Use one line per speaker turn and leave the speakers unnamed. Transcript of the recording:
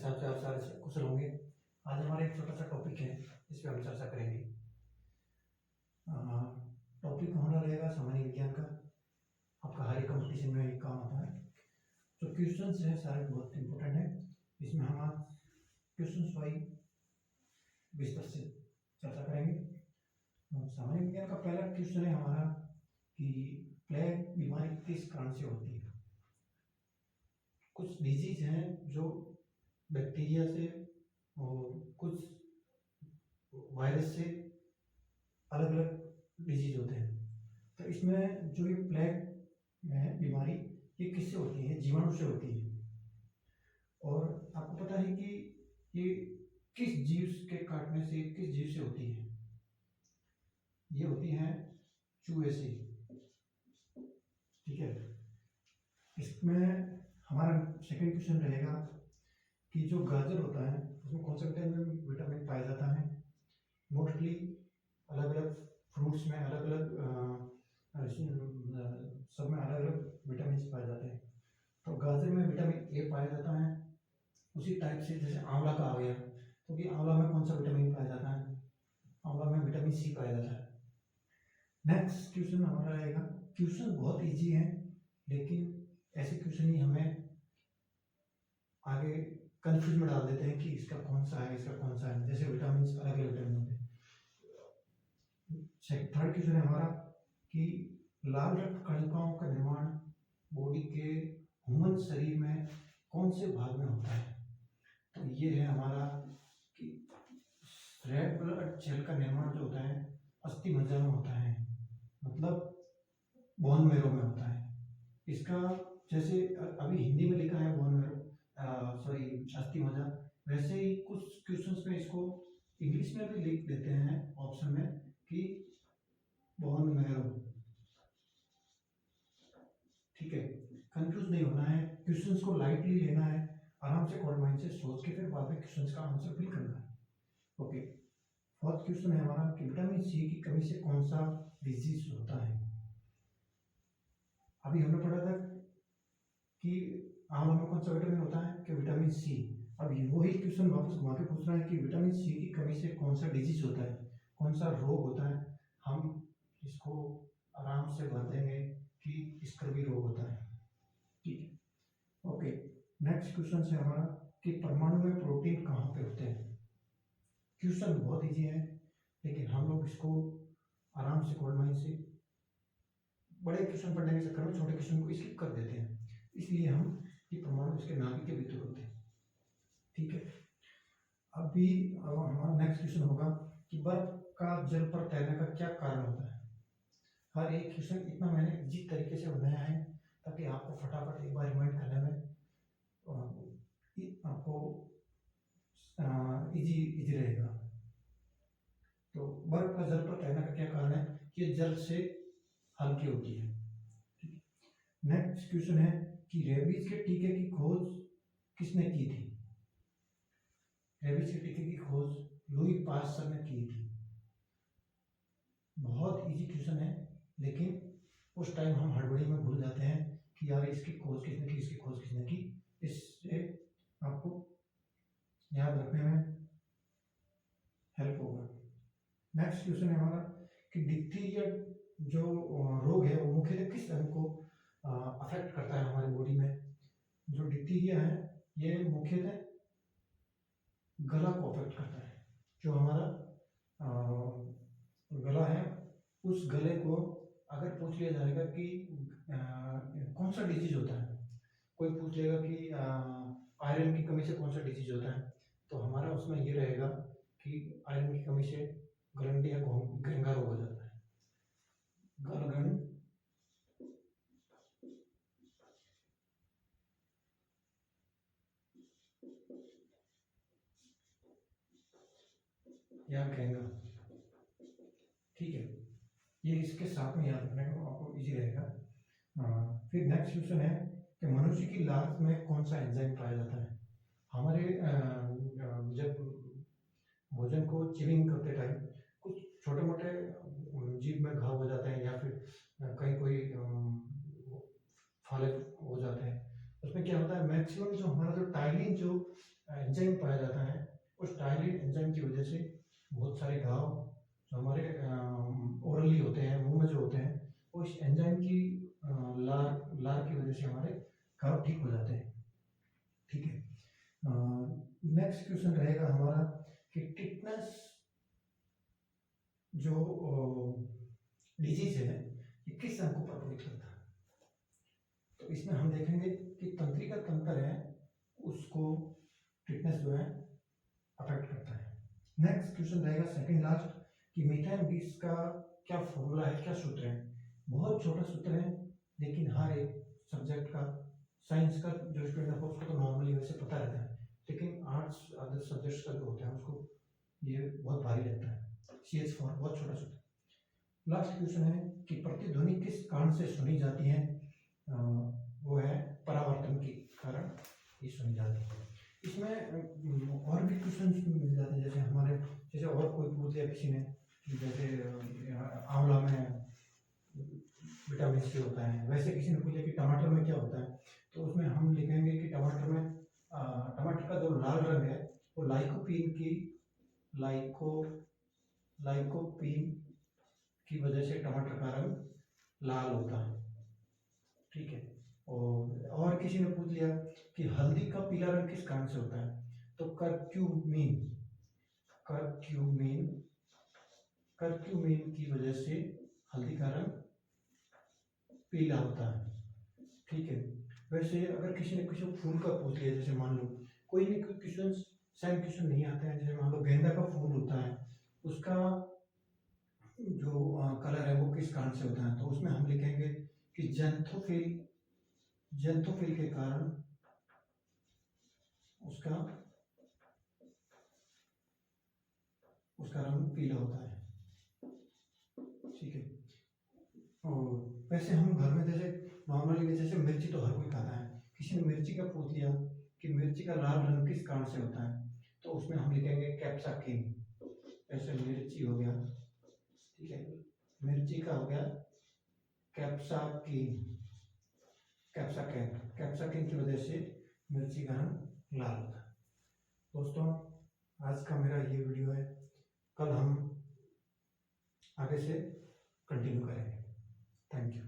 हिसाब से आप सारे कुशल होंगे। आज हमारा एक छोटा सा टॉपिक है, इस पर हम चर्चा करेंगे। टॉपिक हमारा रहेगा सामान्य विज्ञान का। आपका हर एक कंपटीशन में एक काम आता है। जो क्वेश्चंस है सारे बहुत इंपॉर्टेंट है। इसमें हम आज क्वेश्चंस वाइज विस्तार से चर्चा करेंगे। सामान्य विज्ञान का पहला क्वेश्चन है हमारा कि प्लेग बीमारी किस कारण से होती है। कुछ डिजीज हैं जो बैक्टीरिया से और कुछ वायरस से अलग अलग डिजीज होते हैं। तो इसमें जो ये प्लेग बीमारी ये किससे होती है? जीवाणु से होती है। और आपको पता है कि ये किस जीव के काटने से, किस जीव से होती है? ये होती है चूहे से। ठीक है। इसमें हमारा सेकंड क्वेश्चन रहेगा कि जो गाजर होता है उसमें कौन सा विटामिन पाया जाता है? मोस्टली अलग अलग फ्रूट्स में अलग अलग सब में अलग अलग विटामिन पाए जाते हैं। तो गाजर में विटामिन ए पाया जाता है। उसी टाइप से जैसे आंवला का आ गया, तो कि आंवला में कौन सा विटामिन पाया जाता है? आंवला में विटामिन सी पाया जाता है। नेक्स्ट क्वेश्चन हमारा रहेगा, क्वेश्चन बहुत इजी है लेकिन ऐसे क्वेश्चन ही हमें आगे कंफ्यूज में डाल देते हैं कि इसका कौन सा है, इसका कौन सा है। जैसे विटामिन अलग अलग विटामिन होते हैं। थर्ड क्वेश्चन है हमारा कि लाल रक्त कणिकाओं का निर्माण बॉडी के ह्यूमन शरीर में कौन से भाग में होता है? तो ये है हमारा कि रेड ब्लड सेल का निर्माण जो होता है अस्थि मज्जा में होता है, मतलब बोन मैरो में होता है। इसका जैसे अभी हिंदी में लिखा है बोन मैरो, सॉरी अस्थि मज्जा, वैसे ही कुछ क्वेश्चंस में इसको इंग्लिश में भी लिख देते हैं ऑप्शन में कि बोन मैरो। ठीक है, कंफ्यूज नहीं होना है, क्वेश्चंस को लाइटली लेना है, आराम से कोल्ड माइंड से सोच के फिर बाद में क्वेश्चंस का आंसर फिल करना है। ओके, फोर्थ क्वेश्चन है हमारा कि विटामिन सी की कमी से कौन सा डिजीज होता है? अभी हमने पढ़ा था कि आंवला में कौन सा विटामिन होता है कि विटामिन सी। अब वही क्वेश्चन वापस घुमा के पूछ रहा है कि विटामिन सी की कमी से कौन सा डिजीज होता है, कौन सा रोग होता है। हम इसको आराम से भर देंगे कि स्कर्वी रोग होता है। ठीक है। ओके, नेक्स्ट क्वेश्चन है हमारा कि परमाणु में प्रोटीन कहाँ पे होते हैं? क्वेश्चन बहुत इजी है लेकिन हम लोग इसको आराम से कोल्ड माइंड से बड़े क्वेश्चन पढ़ने के चक्कर में छोटे क्वेश्चन को स्किप कर देते हैं। इसलिए हम ये परमाणु इसके नाभिक के भीतर होते हैं। ठीक है। अभी हमारा नेक्स्ट क्वेश्चन होगा कि बर्फ का जल पर तैरने का क्या कारण होता है? हर एक क्वेश्चन इतना मैंने इजी तरीके से बनाया है ताकि आपको फटाफट एक बार रिमाइंड करने में आपको इजी रहेगा। तो बर्फ का जल पर तैरने का क्या कारण है? ये जल से हल्की होती है। नेक्स्ट क्वेश्चन है कि रेबीज के टीके की खोज किसने की थी? रेबीज के टीके की खोज लुई पास्चर ने की थी। बहुत इजी क्वेश्चन है लेकिन उस टाइम हम हड़बड़ी में भूल जाते हैं कि यार इसकी खोज किसने की, इसकी खोज किसने की। इससे आपको याद रखने में हेल्प होगा। नेक्स्ट क्वेश्चन है हमारा कि डिप्थीरिया जो रोग है वो मुख्यतः किस अंग को अफेक्ट करता है हमारी बॉडी में? जो डिप्थीरिया है ये मुख्यतः गला को अफेक्ट करता है। जो हमारा गला है उस गले को अगर पूछ लिया जाएगा कि कौन सा डिजीज होता है, कोई पूछ लेगा कि आयरन की कमी से कौन सा डिजीज होता है, तो हमारा उसमें ये रहेगा कि आयरन की कमी से गलंडी या घेंगा रोग हो जाता है। गलगंड या घेंगा। ठीक है, ये इसके साथ में याद रखने को आपको इजी रहेगा। फिर नेक्स्ट क्वेश्चन है कि मनुष्य की लार में कौन सा एंजाइम पाया जाता है? हमारे जब भोजन को चिविंग करते टाइम कुछ छोटे मोटे जीभ में घाव हो जाते हैं या फिर कहीं कोई फाले हो जाते हैं, तो उसमें क्या होता है, मैक्सिमम जो हमारा जो टाइलिन जो एंजाइम पाया जाता है, उस टाइलिन एंजाइम की वजह से बहुत सारे घाव जो हमारे ओरली होते हैं, मुंह में जो होते हैं, वो इस एंजाइम की लार लार की वजह से हमारे घाव ठीक हो जाते हैं। ठीक है, नेक्स्ट क्वेश्चन रहेगा हमारा कि टिटनेस जो डिजीज है ये किस अंग को प्रभावित करता है। तो इसमें हम देखेंगे कि तंत्रिका तंत्र है उसको टिटनेस जो है अफेक्ट करता है। नेक्स्ट क्वेश्चन रहेगा सेकंड लास्ट कि मीथेन गैस का क्या फॉर्मूला है, क्या सूत्र है। बहुत छोटा सूत्र है, लेकिन हर एक सब्जेक्ट का, साइंस का जो स्टूडेंट है उसको तो नॉर्मली वैसे पता रहता है, लेकिन आर्ट्स अदर सब्जेक्ट्स का जो होता है उसको ये बहुत भारी लगता है। CH4 बहुत छोटा सूत्र। लास्ट क्वेश्चन है कि प्रतिध्वनि किस कारण से सुनी जाती है। वो है परावर्तन के कारण ये सुनी जाती है। इसमें और भी क्वेश्चन मिल जाते हैं, जैसे और कोई पूछ लिया किसी ने, जैसे आंवला में विटामिन C होता है, वैसे किसी ने पूछा कि टमाटर में क्या होता है, तो उसमें हम लिखेंगे कि टमाटर का जो लाल रंग है वो लाइकोपीन की वजह से टमाटर का रंग लाल होता है। ठीक है, और किसी ने पूछ लिया कि हल्दी का पीला रंग किस कारण से होता है, तो करक्यूमिन की वजह से हल्दी का रंग पीला होता है। ठीक है, वैसे अगर किसी ने किसी फूल का पूछ लिया, जैसे मान लो कोई नहीं क्वेश्चन सेम क्वेश्चन नहीं आते हैं, जैसे मान लो गेंदा का फूल होता है, उसका जो कलर है वो किस कारण से होता है, तो उसमें हम लिखेंगे कि जेंथोफिल के कारण उसका रंग पीला होता है। ठीक है, और वैसे हम घर में जैसे नॉर्मली जैसे मिर्ची तो हर कोई खाता है, किसी ने मिर्ची का पूछ लिया कि मिर्ची का लाल रंग किस कारण से होता है, तो उसमें हम लिखेंगे कैप्साइसिन। ऐसे मिर्ची हो गया, ठीक है, मिर्ची का हो गया कैप्साइसिन की वजह से मिर्ची का रंग लाल होता है। दोस्तों, आज का मेरा ये वीडियो है, कल हम आगे से कंटिन्यू करेंगे। Thank you.